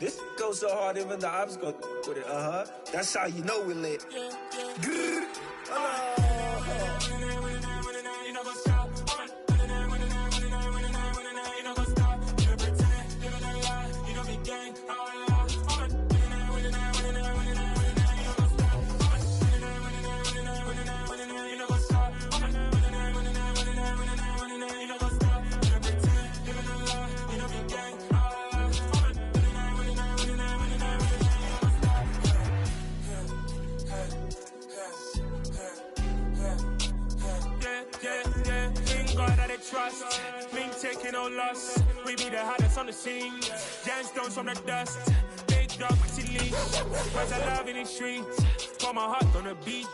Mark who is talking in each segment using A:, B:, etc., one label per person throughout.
A: This goes so hard, even the ops go with it. That's how you know we're lit. Grrr.
B: Trust, me taking no loss. We be the hottest on the scene. Gemstones from the dust. Big dog with your leash. Cause I love in the streets. Pour my heart on the beat.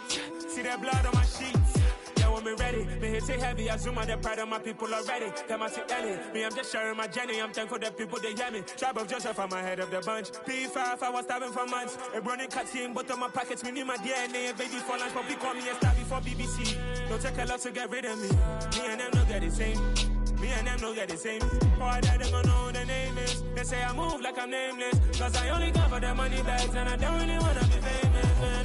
B: See that blood on my sheets. Yeah, when we ready, me hit it heavy. I zoom out the pride of my people already. Them I see Ellie. Me, I'm just sharing my journey. I'm thankful that people they hear me. Tribe of Joseph, I'm ahead of the bunch. P5, I was starving for months. A running cutscene, but on my pockets, me need my DNA. And baby for lunch, but we call me a star before BBC. Don't take a lot to get rid of me. Me and them don't get the same. Me and them don't get the same. Boy, that they gonna know who the name is. They say I move like I'm nameless. Cause I only come for the money bags. And I don't really wanna be famous, man.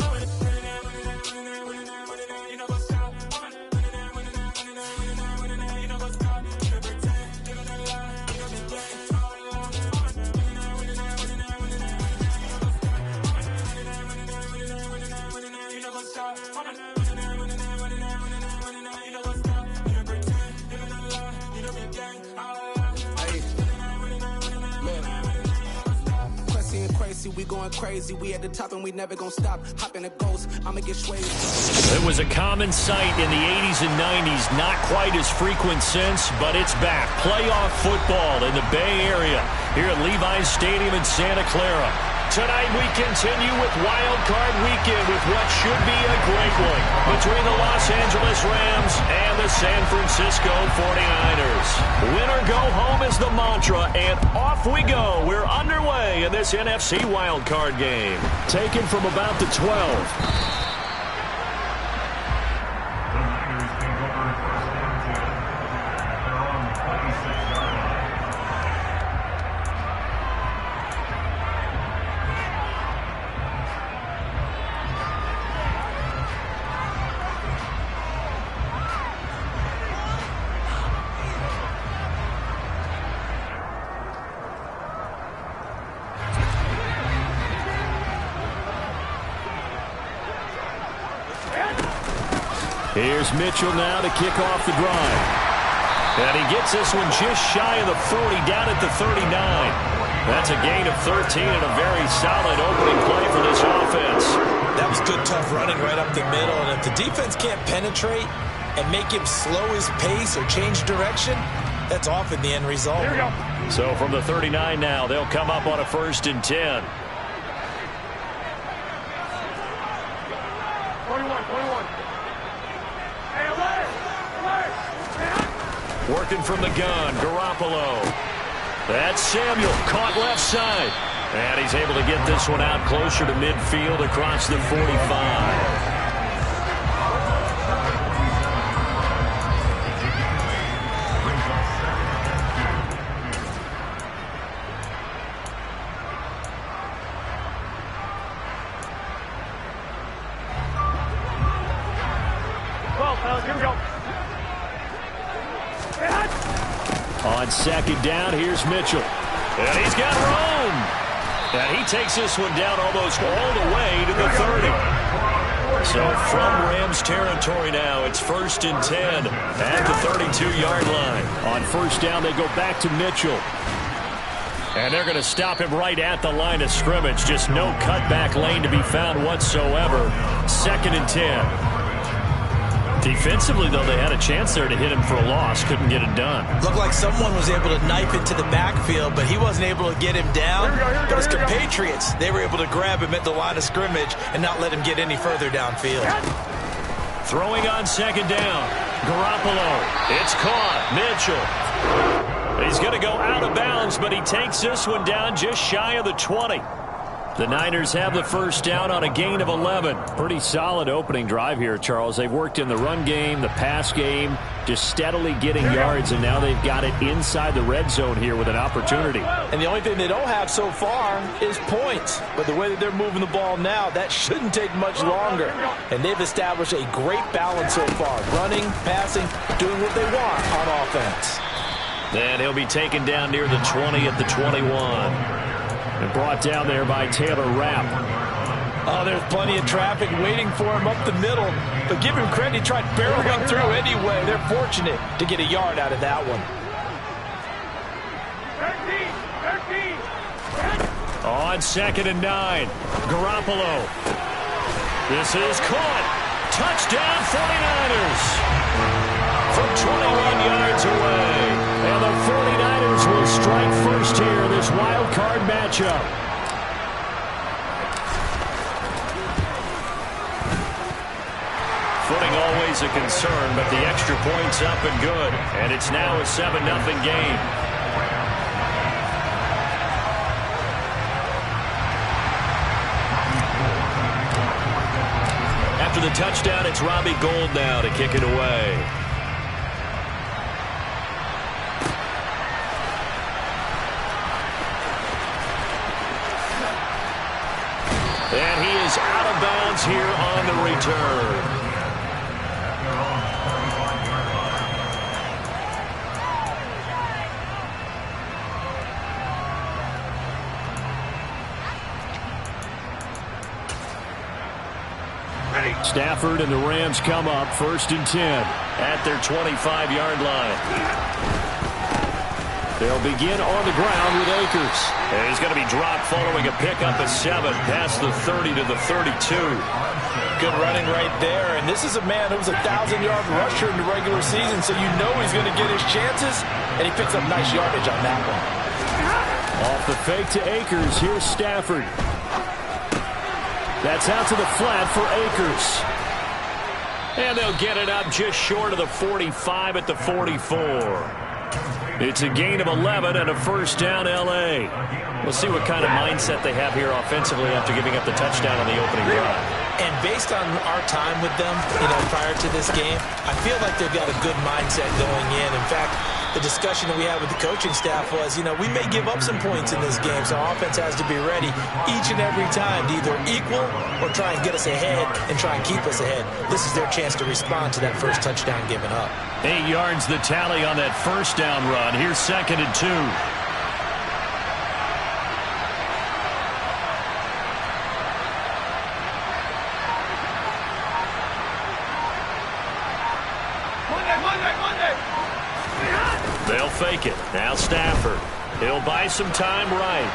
B: You know what's up? You know what's up? You know pretend. You know the lie. You know the game. You know what's up?
C: We going crazy, we at the top and we never gonna stop. Hop in a ghost, I'ma get swayed.
D: It was a common sight in the 80s and 90s, not quite as frequent since, but it's back. Playoff football in the Bay Area here at Levi's Stadium in Santa Clara. Tonight we continue with Wild Card Weekend with what should be a great one between the Los Angeles Rams and the San Francisco 49ers. Winner go home is the mantra, and off we go. We're underway in this NFC Wild Card game. Taken from about the 12. Here's Mitchell now to kick off the drive. And he gets this one just shy of the 40, down at the 39. That's a gain of 13 and a very solid opening play for this offense.
E: That was good, tough running right up the middle. And if the defense can't penetrate and make him slow his pace or change direction, that's often the end result.
D: Here we go. So from the 39 now, they'll come up on a 1st and 10.
B: 21.
D: Working from the gun, Garoppolo. That's Samuel, caught left side. And he's able to get this one out closer to midfield across the 45.
B: Here we go.
D: On 2nd down, here's Mitchell. And he's got room. And he takes this one down almost all the way to the 30. So from Rams territory now, it's 1st and 10 at the 32-yard line. On 1st down, they go back to Mitchell. And they're going to stop him right at the line of scrimmage. Just no cutback lane to be found whatsoever. 2nd and 10. Defensively, though, they had a chance there to hit him for a loss. Couldn't get it done.
E: Looked like someone was able to knife into the backfield, but he wasn't able to get him down. But his compatriots, they were able to grab him at the line of scrimmage and not let him get any further downfield.
D: Throwing on 2nd down. Garoppolo. It's caught. Mitchell. He's going to go out of bounds, but he takes this one down just shy of the 20. The Niners have the first down on a gain of 11. Pretty solid opening drive here, Charles. They've worked in the run game, the pass game, just steadily getting yards, and now they've got it inside the red zone here with an opportunity.
E: And the only thing they don't have so far is points. But the way that they're moving the ball now, that shouldn't take much longer. And they've established a great balance so far. Running, passing, doing what they want on offense.
D: Then he'll be taken down near the 20 at the 21. And brought down there by Taylor Rapp.
E: Oh, there's plenty of traffic waiting for him up the middle. But give him credit, he tried barreling through anyway. They're fortunate to get a yard out of that one.
D: 13. On 2nd and 9. Garoppolo. This is caught. Touchdown 49ers. From 21 yards away. And the 49ers will strike first here, this wild card matchup. Footing always a concern, but the extra point's up and good. And it's now a 7-0 game. After the touchdown, it's Robbie Gould now to kick it away. And he is out of bounds here on the return. Stafford and the Rams come up 1st and 10 at their 25-yard line. They'll begin on the ground with Akers. And he's going to be dropped following a pickup of 7 past the 30 to the 32.
E: Good running right there. And this is a man who was a 1,000-yard rusher in the regular season, so you know he's going to get his chances. And he picks up nice yardage on that one.
D: Off the fake to Akers. Here's Stafford. That's out to the flat for Akers. And they'll get it up just short of the 45 at the 44. It's a gain of 11 and a first down, L.A. We'll see what kind of mindset they have here offensively after giving up the touchdown on the opening drive.
E: And based on our time with them, prior to this game, I feel like they've got a good mindset going in. In fact, the discussion that we had with the coaching staff was, we may give up some points in this game, so our offense has to be ready each and every time to either equal or try and get us ahead and try and keep us ahead. This is their chance to respond to that first touchdown given up.
D: 8 yards the tally on that first down run. Here's 2nd and 2. They'll fake it. Now Stafford. He'll buy some time right.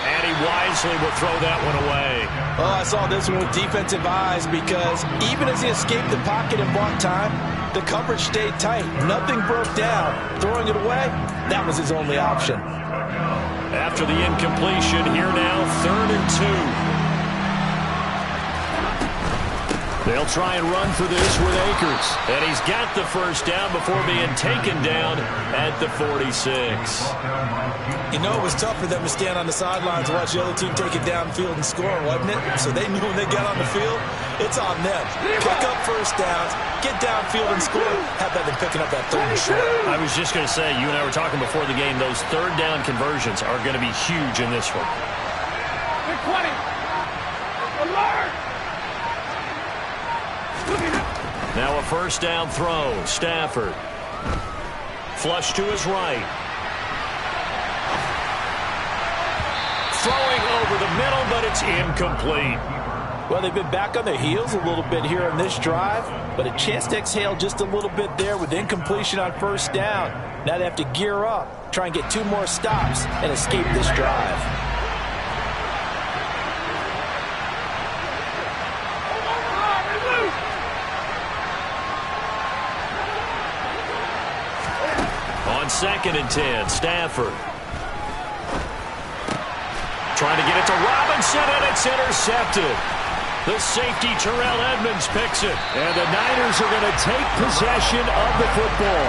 D: And he wisely will throw that one away.
E: Oh, I saw this one with defensive eyes because even as he escaped the pocket and bought time, the coverage stayed tight. Nothing broke down. Throwing it away, that was his only option.
D: After the incompletion, here now, 3rd and 2. They'll try and run for this with Akers. And he's got the first down before being taken down at the 46.
E: It was tough for them to stand on the sidelines and watch the other team take it downfield and score, wasn't it? So they knew when they got on the field, it's on them. Pick up first downs, get downfield and score. How about them picking up that 3rd and short?
D: I was just going to say, you and I were talking before the game, those 3rd down conversions are going to be huge in this one.
B: 20. Alert!
D: Now a first down throw. Stafford. Flush to his right. Throwing over the middle, but it's incomplete.
E: Well, they've been back on their heels a little bit here on this drive, but a chance to exhale just a little bit there with incompletion on first down. Now they have to gear up, try and get 2 more stops, and escape this drive.
D: On 2nd and 10, Stafford. Trying to get it to Robinson, and it's intercepted. The safety, Terrell Edmonds, picks it. And the Niners are going to take possession of the football.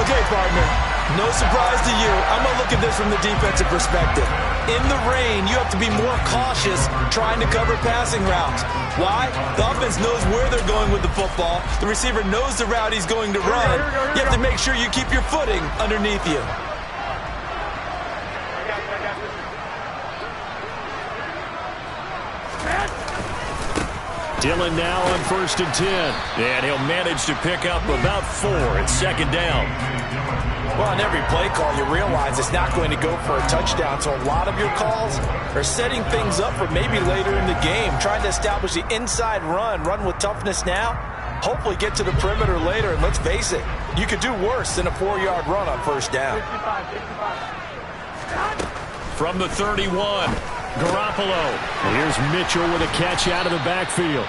E: Okay, partner, No surprise to you. I'm going to look at this from the defensive perspective. In the rain, you have to be more cautious trying to cover passing routes. Why? The offense knows where they're going with the football. The receiver knows the route he's going to run. You have to make sure you keep your footing underneath you.
D: Dillon now on 1st and 10. And he'll manage to pick up about 4 at 2nd down.
E: Well, on every play call, you realize it's not going to go for a touchdown. So a lot of your calls are setting things up for maybe later in the game, trying to establish the inside run with toughness now, hopefully get to the perimeter later. And let's face it, you could do worse than a 4-yard run on 1st down.
D: From the 31, Garoppolo. Here's Mitchell with a catch out of the backfield.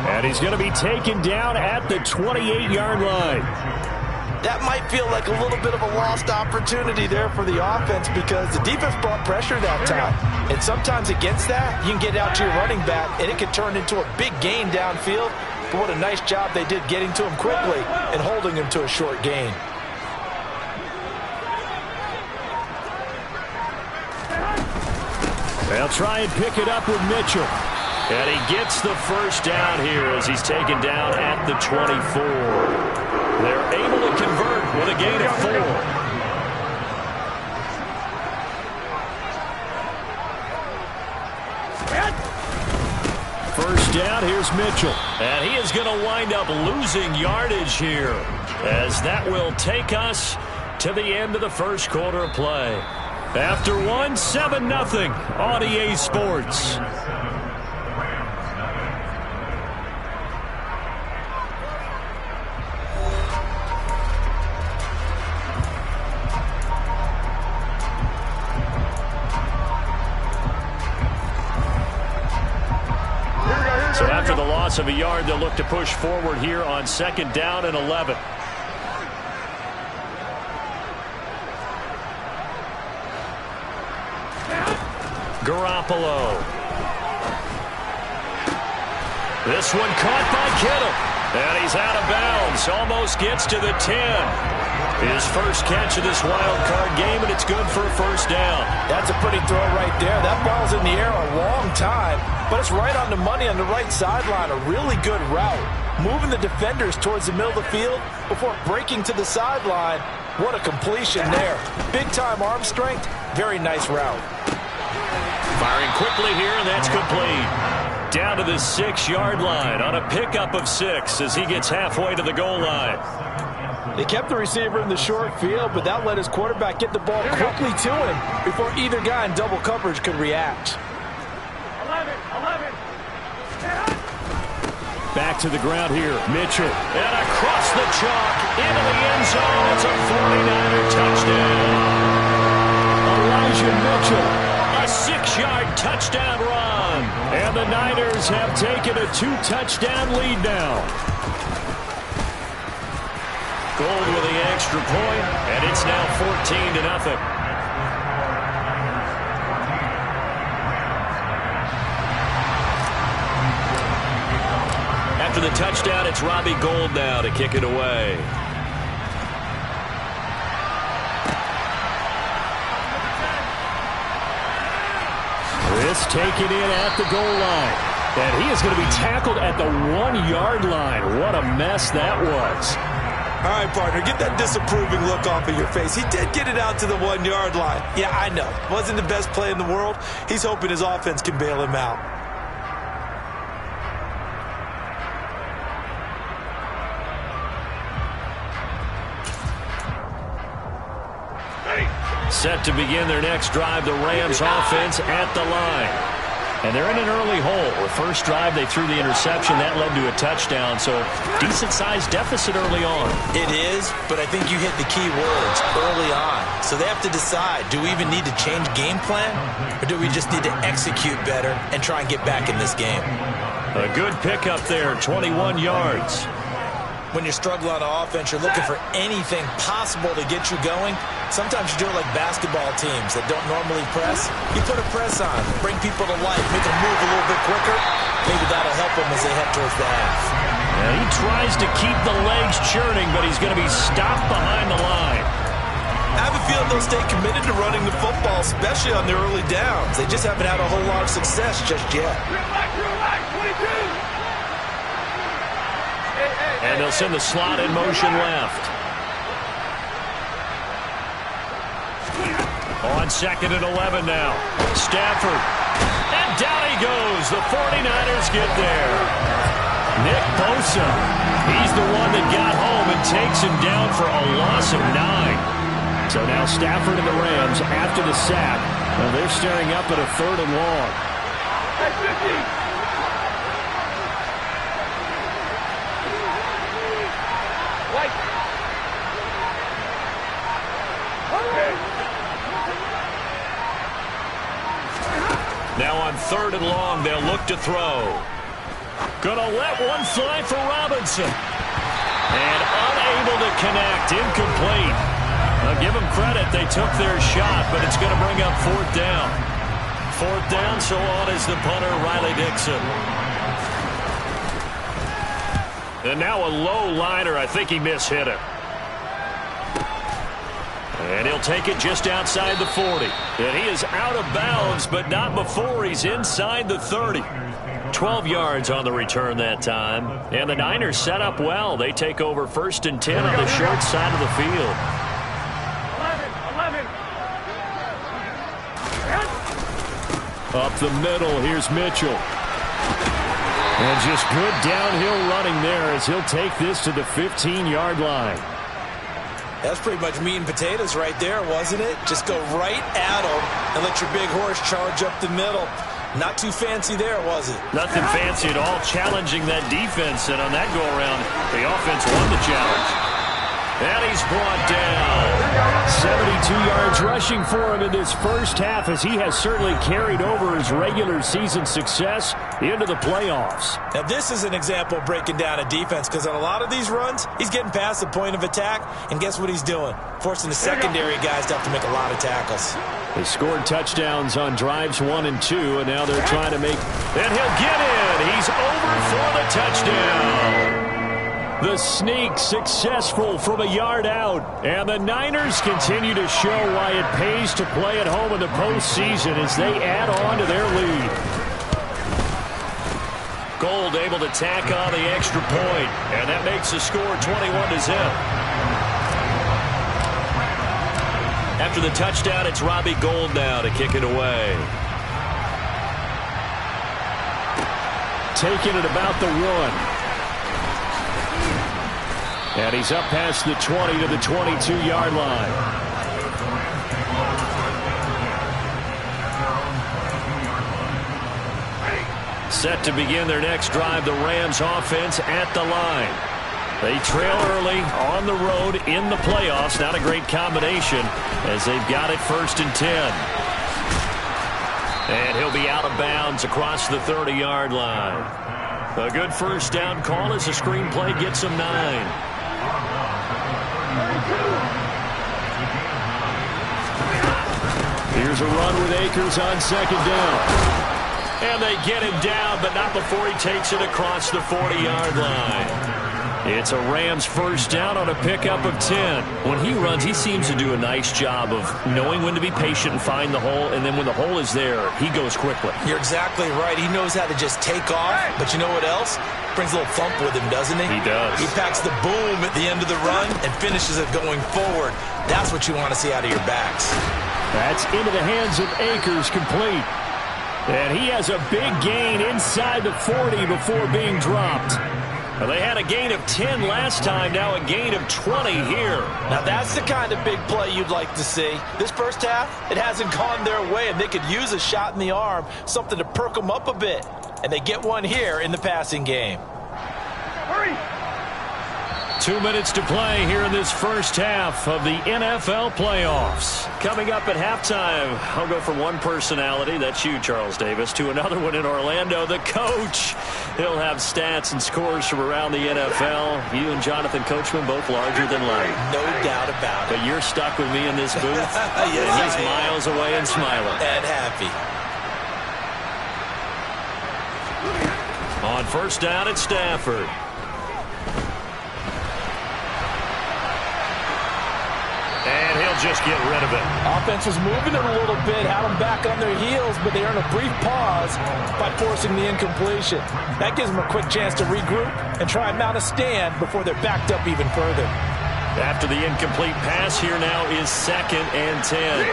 D: And he's going to be taken down at the 28-yard line.
E: That might feel like a little bit of a lost opportunity there for the offense because the defense brought pressure that time. And sometimes against that, you can get out to your running back, and it can turn into a big gain downfield. But what a nice job they did getting to him quickly and holding him to a short gain.
D: They'll try and pick it up with Mitchell. And he gets the 1st down here as he's taken down at the 24. They're able to convert with a gain of 4. First down, here's Mitchell. And he is going to wind up losing yardage here as that will take us to the end of the 1st quarter of play. After 1, 7-0 on EA Sports. So after the loss of a yard, they'll look to push forward here on 2nd down and 11. Garoppolo. This one caught by Kittle. And he's out of bounds. Almost gets to the 10. His first catch of this wild card game, and it's good for a 1st down.
E: That's a pretty throw right there. That ball's in the air a long time, but it's right on the money on the right sideline. A really good route. Moving the defenders towards the middle of the field before breaking to the sideline. What a completion there. Big-time arm strength. Very nice route.
D: Firing quickly here, and that's complete. Down to the 6-yard line on a pickup of 6 as he gets halfway to the goal line.
E: They kept the receiver in the short field, but that let his quarterback get the ball quickly to him before either guy in double coverage could react.
B: 11.
D: Back to the ground here, Mitchell. And across the chalk into the end zone. It's a 49er touchdown. Elijah Mitchell, a 6-yard touchdown run. And the Niners have taken a 2-touchdown lead now. Gold with the extra point, and it's now 14-0. After the touchdown, it's Robbie Gould now to kick it away. This taken in at the goal line. And he is going to be tackled at the 1-yard line. What a mess that was.
E: All right, partner, get that disapproving look off of your face. He did get it out to the 1-yard line. Yeah, I know. Wasn't the best play in the world. He's hoping his offense can bail him out.
D: Set to begin their next drive, the Rams offense at the line. And they're in an early hole. The first drive, they threw the interception. That led to a touchdown, so decent-sized deficit early on.
E: It is, but I think you hit the key words, early on. So they have to decide, do we even need to change game plan, or do we just need to execute better and try and get back in this game?
D: A good pickup there, 21 yards.
E: When you're struggling on offense, you're looking for anything possible to get you going. Sometimes you do it like basketball teams that don't normally press. You put a press on, bring people to life, make them move a little bit quicker. Maybe that'll help them as they head towards the half.
D: Now he tries to keep the legs churning, but he's going to be stopped behind the line.
E: I have a feeling they'll stay committed to running the football, especially on the early downs. They just haven't had a whole lot of success just yet.
D: And they'll send the slot in motion left. On 2nd and 11 now. Stafford. And down he goes. The 49ers get there. Nick Bosa. He's the one that got home and takes him down for a loss of 9. So now Stafford and the Rams, after the sack, they're staring up at a 3rd and long. Now on 3rd and long, they'll look to throw. Gonna let one fly for Robinson. And unable to connect, incomplete. I'll give them credit, they took their shot, but it's going to bring up 4th down. 4th down, so on is the punter, Riley Dixon. And now a low liner, I think he mishit it. And he'll take it just outside the 40. And he is out of bounds, but not before he's inside the 30. 12 yards on the return that time. And the Niners set up well. They take over 1st and 10 on the short side of the field. 11. Up the middle, here's Mitchell. And just good downhill running there as he'll take this to the 15-yard line.
E: That's pretty much meat and potatoes right there, wasn't it? Just go right at them and let your big horse charge up the middle. Not too fancy there, was it?
D: Nothing fancy at all, challenging that defense. And on that go-around, the offense won the challenge. And he's brought down. 72 yards rushing for him in this first half as he has certainly carried over his regular season success into the playoffs.
E: Now this is an example of breaking down a defense because on a lot of these runs, he's getting past the point of attack, and guess what he's doing? Forcing the secondary guys to have to make a lot of tackles.
D: They scored touchdowns on drives 1 and 2, and now they're trying to make... And he'll get in! He's over for the touchdown! The sneak successful from a yard out. And the Niners continue to show why it pays to play at home in the postseason as they add on to their lead. Gold able to tack on the extra point. And that makes the score 21-0. After the touchdown, it's Robbie Gould now to kick it away. Taking it about the 1. And he's up past the 20 to the 22-yard line. Set to begin their next drive, the Rams offense at the line. They trail early on the road in the playoffs. Not a great combination as they've got it 1st and 10. And he'll be out of bounds across the 30-yard line. A good first down call as the screenplay gets him 9. Here's a run with Akers on 2nd down. And they get him down, but not before he takes it across the 40-yard line. It's a Rams first down on a pickup of 10. When he runs, he seems to do a nice job of knowing when to be patient and find the hole, and then when the hole is there, he goes quickly.
E: You're exactly right. He knows how to just take off, but you know what else? Brings a little thump with him, doesn't he?
D: He does.
E: He packs the boom at the end of the run and finishes it going forward. That's what you want to see out of your backs.
D: That's into the hands of Akers, complete. And he has a big gain inside the 40 before being dropped. Well, they had a gain of 10 last time, now a gain of 20 here.
E: Now that's the kind of big play you'd like to see. This first half, it hasn't gone their way, and they could use a shot in the arm, something to perk them up a bit. And they get one here in the passing game.
A: Hurry!
D: 2 minutes to play here in this first half of the NFL playoffs. Coming up at halftime, I'll go from one personality, that's you, Charles Davis, to another one in Orlando, the coach. He'll have stats and scores from around the NFL. You and Jonathan Coachman both larger than life.
E: No doubt about it.
D: But you're stuck with me in this booth,
E: yes,
D: and he's miles away and smiling.
E: And happy.
D: On first down, it's Stafford. And he'll just get rid of it.
E: Offense was moving it a little bit, had them back on their heels, but they earned a brief pause by forcing the incompletion. That gives them a quick chance to regroup and try and mount a stand before they're backed up even further.
D: After the incomplete pass, here now is 2nd and 10.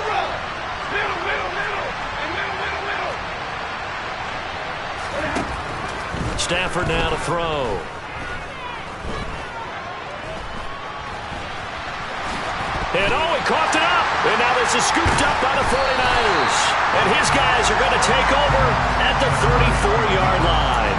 D: Stafford now to throw. And he coughed it up. And now this is scooped up by the 49ers. And his guys are going to take over at the 34-yard line.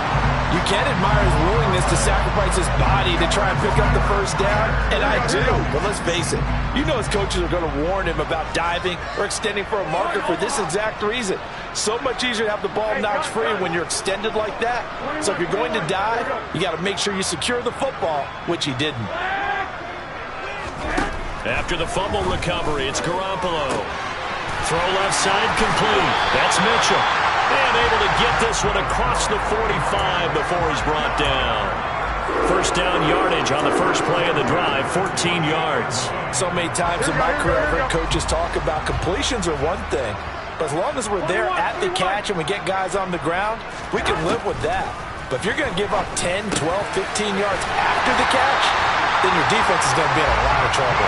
E: You can admire his willingness to sacrifice his body to try and pick up the first down, and I do. But let's face it, you know his coaches are going to warn him about diving or extending for a marker for this exact reason. So much easier to have the ball knocked free when you're extended like that. So if you're going to dive, you got to make sure you secure the football, which he didn't.
D: After the fumble recovery, it's Garoppolo. Throw left side complete. That's Mitchell. And able to get this one across the 45 before he's brought down. First down yardage on the first play of the drive, 14 yards.
E: So many times in my career, I've heard coaches talk about completions are one thing. But as long as we're there at the catch and we get guys on the ground, we can live with that. But if you're going to give up 10, 12, 15 yards after the catch, then your defense is going to be in a lot of trouble.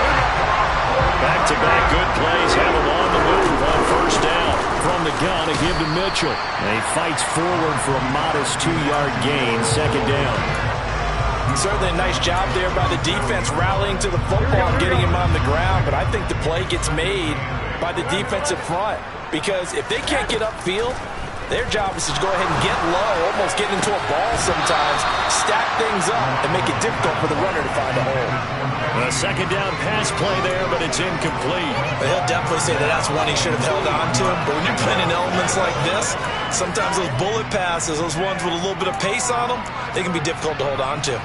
D: Back-to-back good plays have him on the move on first down. From the gun, a give to Mitchell. And he fights forward for a modest 2-yard gain, 2nd down.
E: Certainly a nice job there by the defense rallying to the football and getting him on the ground. But I think the play gets made by the defensive front. Because if they can't get upfield, their job is to go ahead and get low, almost get into a ball sometimes, stack things up, and make it difficult for the runner to find a hole.
D: A 2nd down pass play there, but it's incomplete.
E: He'll definitely say that that's one he should have held on to. But when you're playing in elements like this, sometimes those bullet passes, those ones with a little bit of pace on them, they can be difficult to hold on to.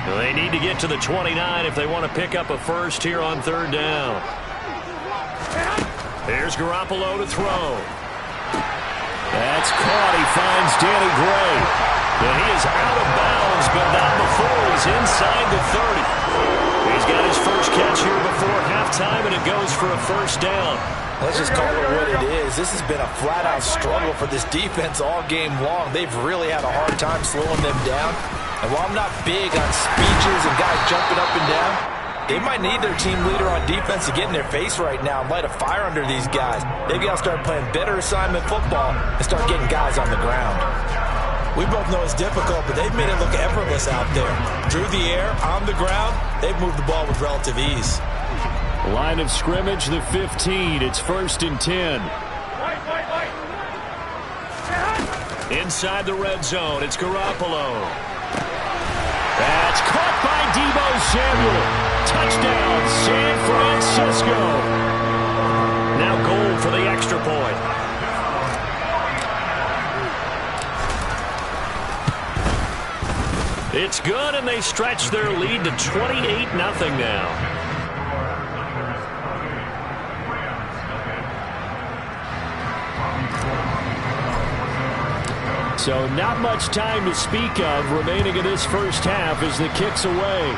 D: They need to get to the 29 if they want to pick up a first here on 3rd down. Here's Garoppolo to throw. That's caught. He finds Danny Gray. And he is out of bounds, but not before he's inside the 30. He's got his first catch here before halftime, and it goes for a first down.
E: Let's just call it what it is. This has been a flat-out struggle for this defense all game long. They've really had a hard time slowing them down. And while I'm not big on speeches and guys jumping up and down, they might need their team leader on defense to get in their face right now and light a fire under these guys. They've got to start playing better assignment football and start getting guys on the ground. We both know it's difficult, but they've made it look effortless out there. Through the air, on the ground, they've moved the ball with relative ease.
D: Line of scrimmage, the 15. It's 1st and 10. Inside the red zone, it's Garoppolo. That's caught by Deebo Samuel. Touchdown, San Francisco. Now goal for the extra point. It's good, and they stretch their lead to 28-0 now. So not much time to speak of remaining in this first half as the kick's away.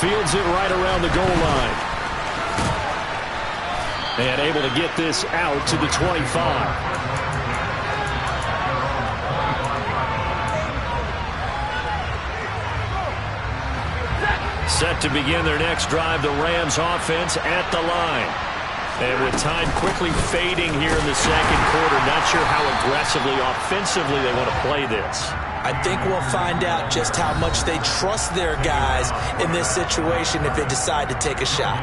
D: Fields it right around the goal line. And able to get this out to the 25. Set to begin their next drive, the Rams offense at the line. And with time quickly fading here in the second quarter, not sure how aggressively, offensively they want to play this.
E: I think we'll find out just how much they trust their guys in this situation if they decide to take a shot.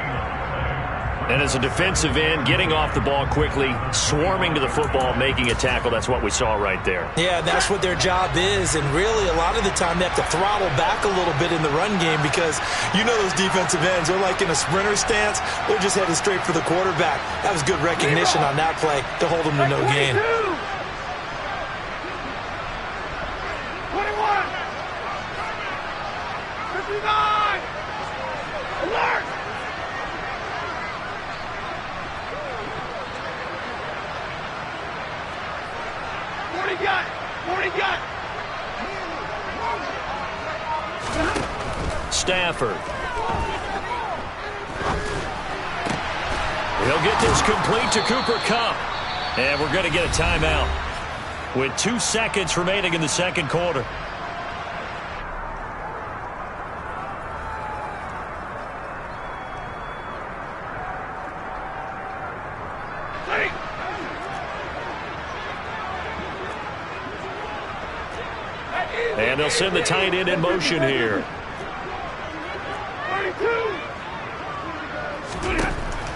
D: And as a defensive end, getting off the ball quickly, swarming to the football, making a tackle, that's what we saw right there.
E: Yeah, that's what their job is, and really a lot of the time they have to throttle back a little bit in the run game because you know those defensive ends, they're like in a sprinter stance, they're just headed straight for the quarterback. That was good recognition on that play to hold them to no gain.
B: 21! 59! Alert! 40 gun! 40 gun!
D: Stafford. He'll get this complete to Cooper Kupp. And we're going to get a timeout with 2 seconds remaining in the second quarter. And they'll send the tight end in motion here.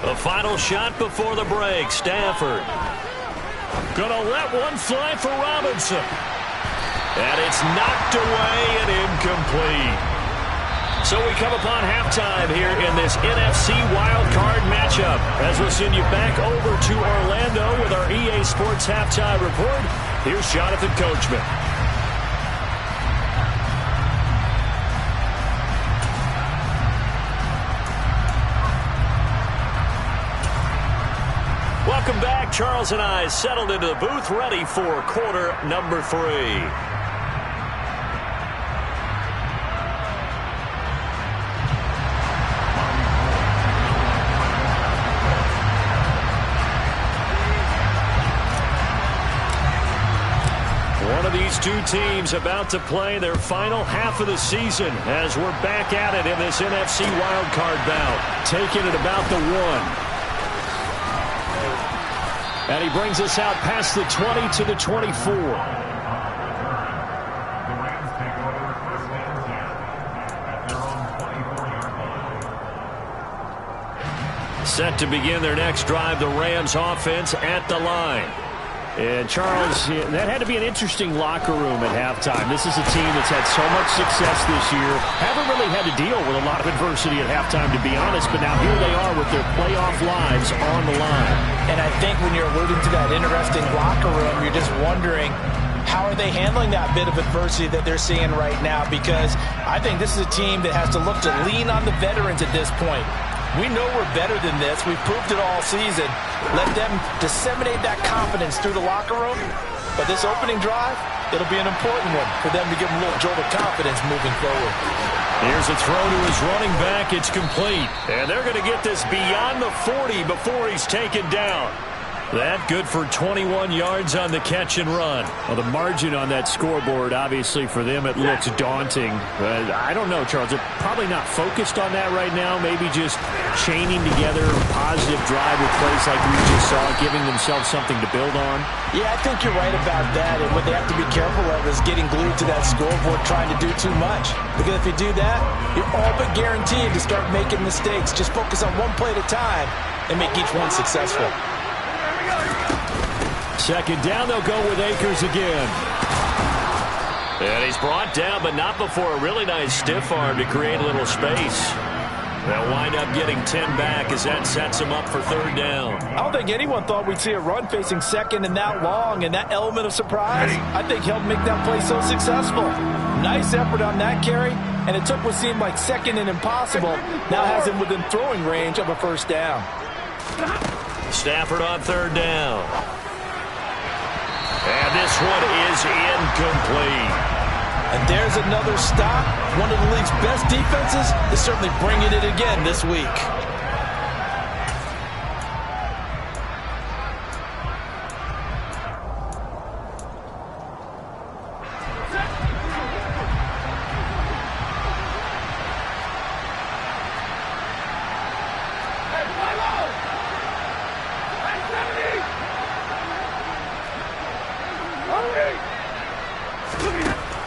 D: The final shot before the break. Stafford gonna let one fly for Robinson. And it's knocked away and incomplete. So we come upon halftime here in this NFC wildcard matchup as we'll send you back over to Orlando with our EA Sports Halftime Report. Here's Jonathan Coachman. Welcome back. Charles and I settled into the booth, ready for quarter number 3. One of these two teams about to play their final half of the season as we're back at it in this NFC wildcard bout. Taking it about the 1. And he brings us out past the 20 to the 24. Set to begin their next drive, the Rams offense at the line. And Charles, that had to be an interesting locker room at halftime. This is a team that's had so much success this year. Haven't really had to deal with a lot of adversity at halftime, to be honest. But now here they are with their playoff lives on the line.
E: And I think when you're alluding to that interesting locker room, you're just wondering, how are they handling that bit of adversity that they're seeing right now? Because I think this is a team that has to look to lean on the veterans at this point. We know we're better than this. We've proved it all season. Let them disseminate that confidence through the locker room. But this opening drive, it'll be an important one for them to give them a little jolt of confidence moving forward.
D: Here's a throw to his running back. It's complete. And they're going to get this beyond the 40 before he's taken down. That good for 21 yards on the catch and run. Well, the margin on that scoreboard, obviously, for them, it looks daunting. But I don't know, Charles. They're probably not focused on that right now. Maybe just chaining together a positive drive with plays like we just saw, giving themselves something to build on.
E: Yeah, I think you're right about that. And what they have to be careful of is getting glued to that scoreboard, trying to do too much. Because if you do that, you're all but guaranteed to start making mistakes. Just focus on one play at a time and make each one successful.
D: Second down, they'll go with Akers again. And he's brought down, but not before a really nice stiff arm to create a little space. They'll wind up getting 10 back as that sets him up for third down.
E: I don't think anyone thought we'd see a run facing second and that long, and that element of surprise, I think, helped make that play so successful. Nice effort on that carry, and it took what seemed like second and impossible, now has him within throwing range of a first down.
D: Stafford on third down. And this one is incomplete.
E: And there's another stop. One of the league's best defenses is certainly bringing it again this week.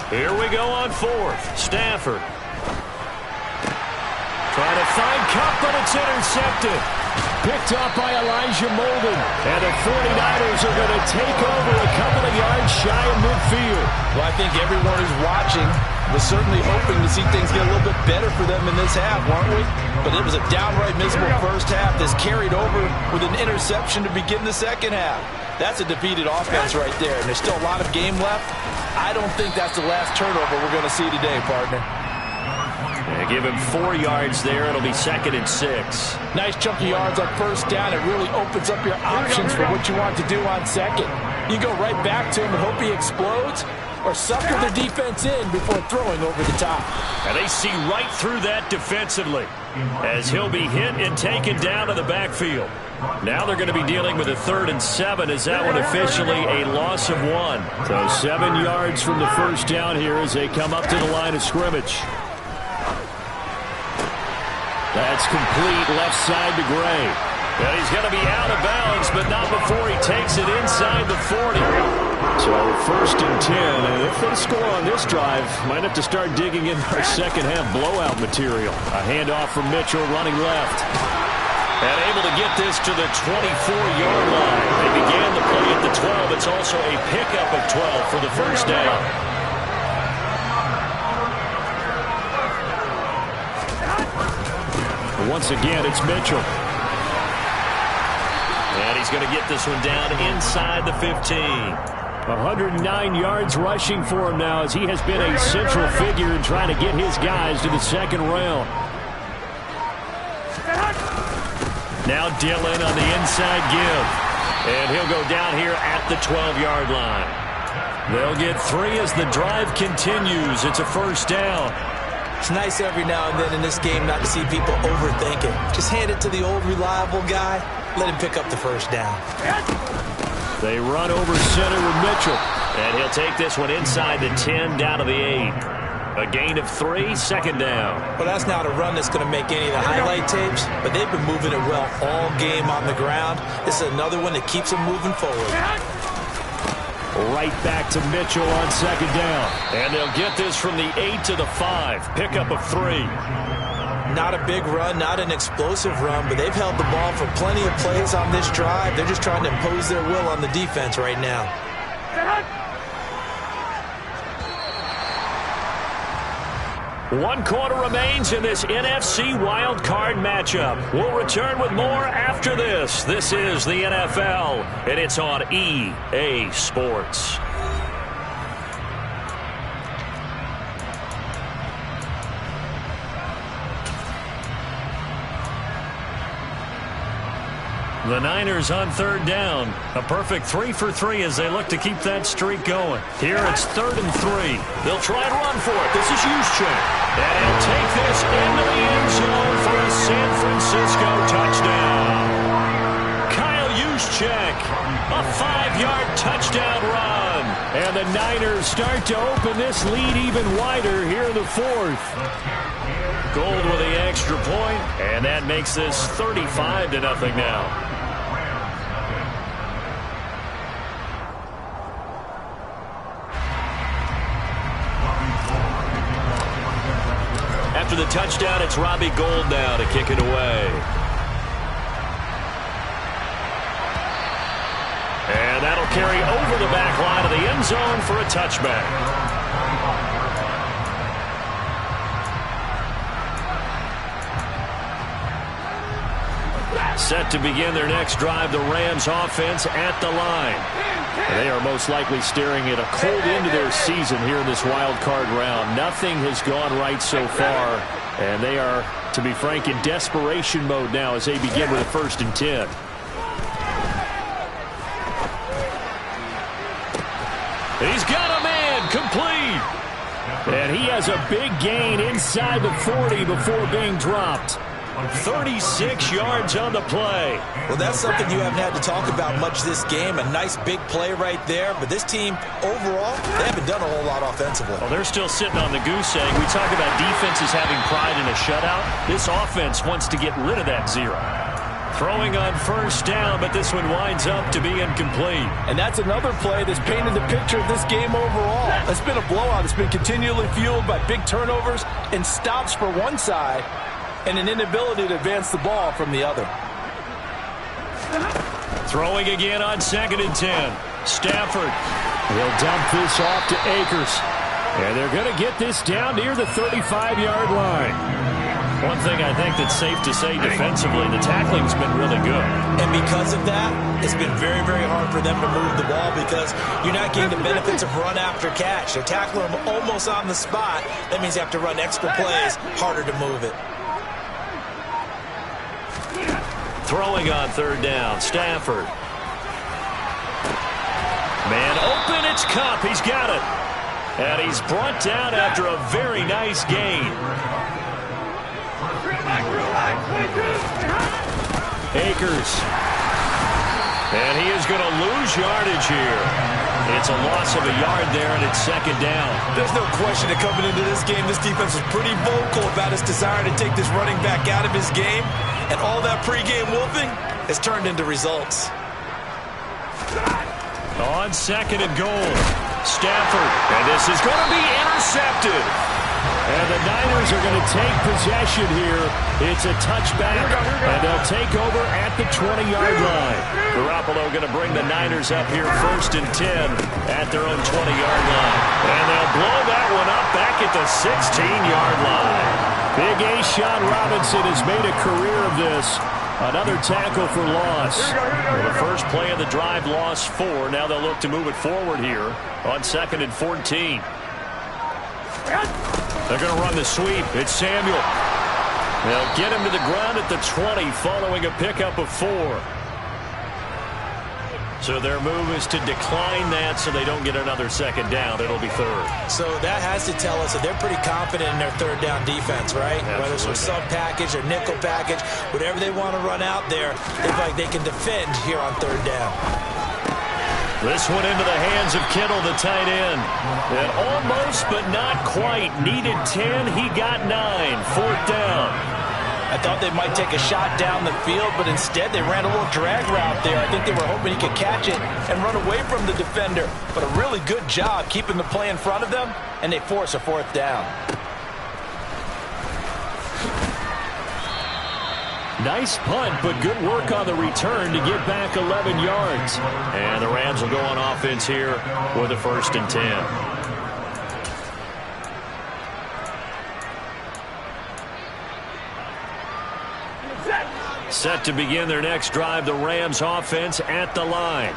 D: Here we go on fourth. Stafford trying to find Kupp, but it's intercepted. Picked up by Elijah Molden. And the 49ers are going to take over a couple of yards shy of midfield.
E: Well, I think everyone who's watching was certainly hoping to see things get a little bit better for them in this half, weren't we? But it was a downright miserable first half that's carried over with an interception to begin the second half. That's a defeated offense right there, and there's still a lot of game left. I don't think that's the last turnover we're going to see today, partner.
D: Yeah, give him 4 yards there. It'll be 2nd and 6.
E: Nice chunk of yards on first down. It really opens up your options for what you want to do on second. You go right back to him and hope he explodes, or sucker their defense in before throwing over the top.
D: And they see right through that defensively as he'll be hit and taken down to the backfield. Now they're going to be dealing with a 3rd and 7 as that one officially a loss of 1. So 7 yards from the first down here as they come up to the line of scrimmage. That's complete left side to Gray. And he's going to be out of bounds, but not before he takes it inside the 40. So 1st and 10, and if they score on this drive, might have to start digging in our second half blowout material. A handoff from Mitchell running left. And able to get this to the 24-yard line. They began the play at the 12. It's also a pickup of 12 for the first down. Once again, it's Mitchell. And he's going to get this one down inside the 15. 109 yards rushing for him now as he has been a central figure in trying to get his guys to the second round. Now Dillon on the inside give. And he'll go down here at the 12-yard line. They'll get 3 as the drive continues. It's a first down.
E: It's nice every now and then in this game not to see people overthink it. Just hand it to the old reliable guy. Let him pick up the first down.
D: They run over center with Mitchell. And he'll take this one inside the 10 down to the 8. A gain of 3, second down.
E: Well, that's not a run that's going to make any of the highlight tapes, but they've been moving it well all game on the ground. This is another one that keeps them moving forward.
D: Right back to Mitchell on second down. And they'll get this from the 8 to the 5. Pickup of 3.
E: Not a big run, not an explosive run, but they've held the ball for plenty of plays on this drive. They're just trying to impose their will on the defense right now.
D: 1 quarter remains in this NFC Wild Card matchup. We'll return with more after this. This is the NFL, and it's on EA Sports. The Niners on 3rd down. A perfect 3 for 3 as they look to keep that streak going. Here it's 3rd and 3. They'll try and run for it. This is Juszczyk. And he'll take this into the end zone for a San Francisco touchdown. Kyle Juszczyk, a 5-yard touchdown run. And the Niners start to open this lead even wider here in the 4th. Gold with the extra point, and that makes this 35-0 now. After the touchdown, it's Robbie Gould now to kick it away. And that'll carry over the back line of the end zone for a touchback. Set to begin their next drive, the Rams offense at the line. They are most likely staring at a cold end to their season here in this wild card round. Nothing has gone right so far, and they are, to be frank, in desperation mode now as they begin with a 1st and 10. He's got a man, complete. And he has a big gain inside the 40 before being dropped. 36 yards on the play.
E: Well, that's something you haven't had to talk about much this game. A nice big play right there. But this team, overall, they haven't done a whole lot offensively.
D: Well, they're still sitting on the goose egg. We talk about defenses having pride in a shutout. This offense wants to get rid of that 0. Throwing on 1st down, but this one winds up to be incomplete.
F: And that's another play that's painted the picture of this game overall. It's been a blowout. It's been continually fueled by big turnovers and stops for one side, and an inability to advance the ball from the other.
D: Throwing again on 2nd and 10. Stafford. He'll dump this off to Akers. And they're going to get this down near the 35-yard line. One thing I think that's safe to say defensively, the tackling's been really good.
E: And because of that, it's been very, very hard for them to move the ball because you're not getting the benefits of run after catch. They're tackling them almost on the spot. That means you have to run extra plays, harder to move it.
D: Throwing on 3rd down, Stafford. Man open, it's Kupp. He's got it. And he's brought down after a very nice gain. Akers. And he is going to lose yardage here. It's a loss of a yard there, and it's second down.
E: There's no question that coming into this game, this defense was pretty vocal about its desire to take this running back out of his game. And all that pregame wolfing has turned into results.
D: On second and goal, Stafford. And this is going to be intercepted. And the Niners are going to take possession here. It's a touchback, and they'll take over at the 20-yard line. Garoppolo going to bring the Niners up here 1st and 10 at their own 20-yard line. And they'll blow that one up back at the 16-yard line. Big A'Shawn Robinson has made a career of this. Another tackle for loss. Well, the first play of the drive lost 4. Now they'll look to move it forward here on 2nd and 14. They're going to run the sweep. It's Samuel. They'll get him to the ground at the 20 following a pickup of 4. So their move is to decline that so they don't get another second down. It'll be 3rd.
E: So that has to tell us that they're pretty confident in their third down defense, right?
D: Absolutely.
E: Whether it's a sub package or nickel package, whatever they want to run out there, they feel like they can defend here on 3rd down.
D: This one into the hands of Kittle, the tight end. And almost, but not quite. Needed 10. He got 9. 4th down.
E: I thought they might take a shot down the field, but instead they ran a little drag route there. I think they were hoping he could catch it and run away from the defender. But a really good job keeping the play in front of them, and they force a 4th down.
D: Nice punt, but good work on the return to get back 11 yards. And the Rams will go on offense here with a 1st and 10. Set to begin their next drive, the Rams offense at the line.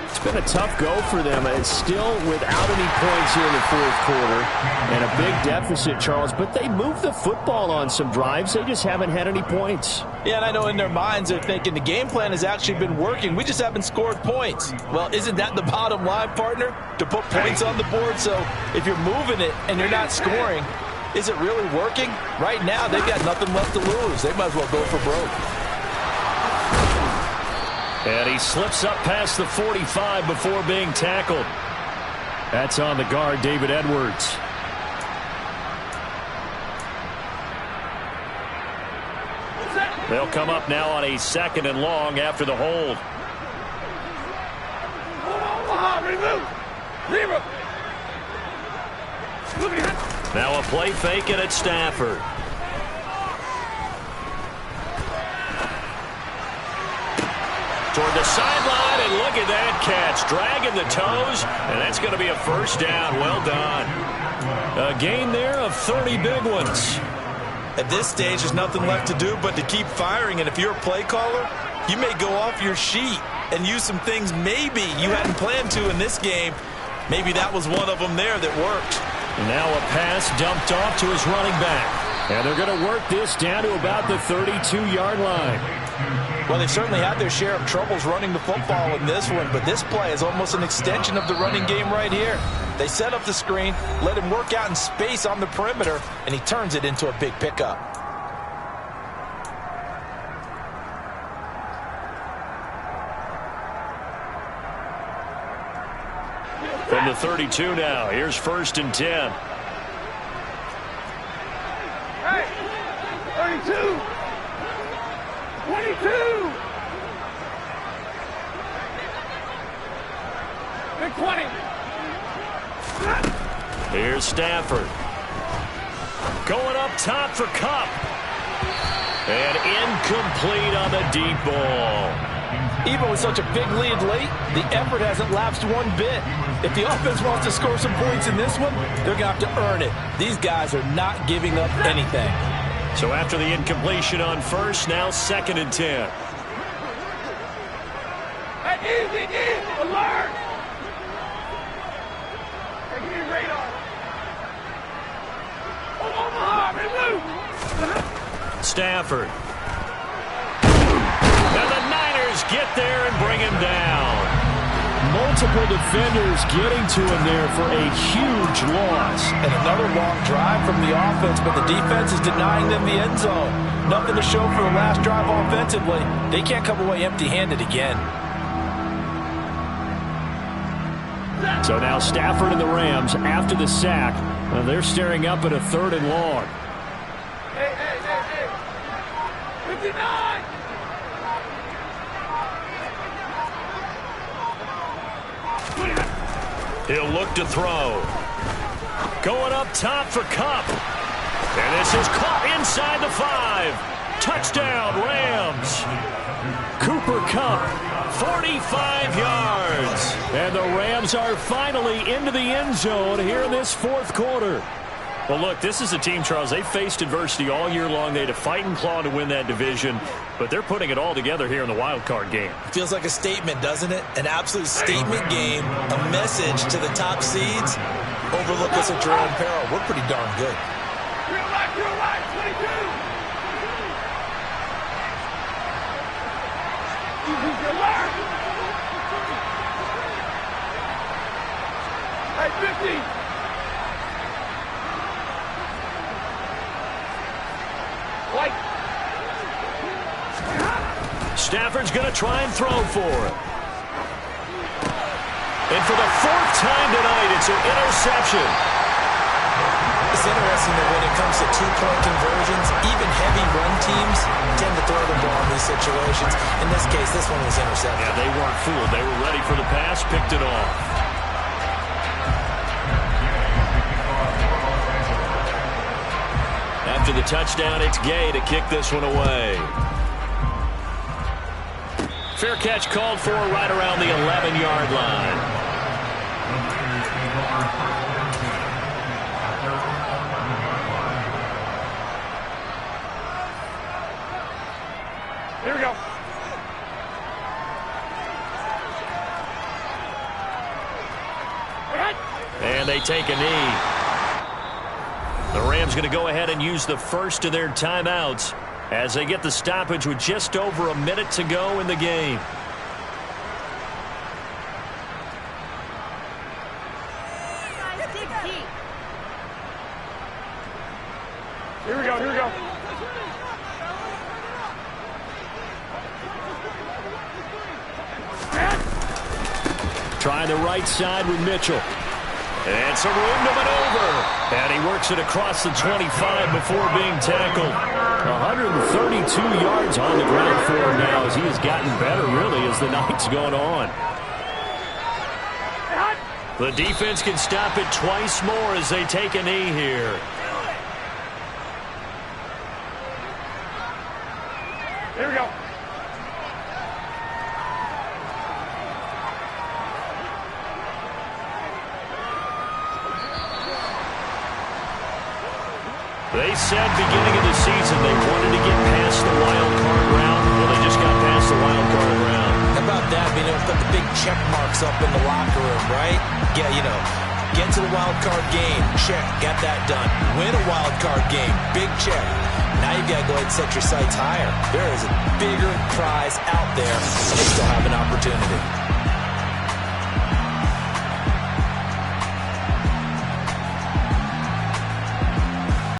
G: It's been a tough go for them. It's still without any points here in the 4th quarter and a big deficit, Charles. But they moved the football on some drives. They just haven't had any points.
E: Yeah, and I know in their minds they're thinking the game plan has actually been working. We just haven't scored points. Well, isn't that the bottom line, partner? To put points on the board. So if you're moving it and you're not scoring, is it really working? Right now, they've got nothing left to lose. They might as well go for broke.
D: And he slips up past the 45 before being tackled. That's on the guard, David Edwards. They'll come up now on a 2nd and long after the hold. Now a play fake and it's Stafford. Toward the sideline, and look at that catch. Dragging the toes, and that's going to be a 1st down. Well done. A gain there of 30 big ones.
E: At this stage, there's nothing left to do but to keep firing. And if you're a play caller, you may go off your sheet and use some things maybe you hadn't planned to in this game. Maybe that was one of them there that worked.
D: Now a pass dumped off to his running back. And they're going to work this down to about the 32-yard line.
E: Well, they've certainly had their share of troubles running the football in this one, but this play is almost an extension of the running game right here. They set up the screen, let him work out in space on the perimeter, and he turns it into a big pickup.
D: From the 32 now, here's 1st and 10.
B: Hey, 32! 22! Big 20!
D: Here's Stafford. Going up top for Kupp. And incomplete on the deep ball.
F: Even with such a big lead late, the effort hasn't lapsed one bit. If the offense wants to score some points in this one, they're going to have to earn it. These guys are not giving up anything.
D: So after the incompletion on 1st, now 2nd and 10.
B: Hey, easy, alert! Hey, give me radar. Omaha, remove!
D: Stafford. And the Niners get there and bring him down.
G: multiple defenders getting to him there for a huge loss.
F: And another long drive from the offense, but the defense is denying them the end zone. Nothing to show for the last drive offensively. They can't come away empty-handed again.
G: So now Stafford and the Rams, after the sack, they're staring up at a 3rd and long.
B: Hey, 59!
D: He'll look to throw. Going up top for Kupp. And this is caught inside the 5. Touchdown, Rams. Cooper Kupp, 45 yards. And the Rams are finally into the end zone here in this 4th quarter. Well, look, this is a team, Charles, they faced adversity all year long. They had to fight and claw to win that division, but they're putting it all together here in the wild card game.
E: Feels like a statement, doesn't it? An absolute statement game, a message to the top seeds. Overlook us at your own peril. We're pretty darn good.
B: Real right, 22! Hey, 50! White!
D: Stafford's going to try and throw for it. And for the 4th time tonight, it's an interception.
E: It's interesting that when it comes to 2-point conversions, even heavy run teams tend to throw the ball in these situations. In this case, this one was intercepted.
D: Yeah, they weren't fooled. They were ready for the pass, picked it off. After the touchdown, it's Gay to kick this one away. Fair catch called for right around the 11-yard line.
B: Here we go.
D: And they take a knee. The Rams going to go ahead and use the first of their timeouts as they get the stoppage with just over a minute to go in the game.
B: Here we go, here we go.
G: Try the right side with Mitchell.
D: And some room to maneuver. And he works it across the 25 before being tackled.
G: 132 yards on the ground for him now as he has gotten better, really, as the night's gone on.
D: The defense can stop it twice more as they take a knee here.
B: Here we go.
D: They said beginning of the season they wanted to get past the wild card round. Well, they just got past the wild card round.
E: How about that? Being able to put the big check marks up in the locker room, right? Yeah, you know, get to the wild card game. Check. Got that done. Win a wild card game. Big check. Now you've got to go ahead and set your sights higher. There is a bigger prize out there, and they still have an opportunity.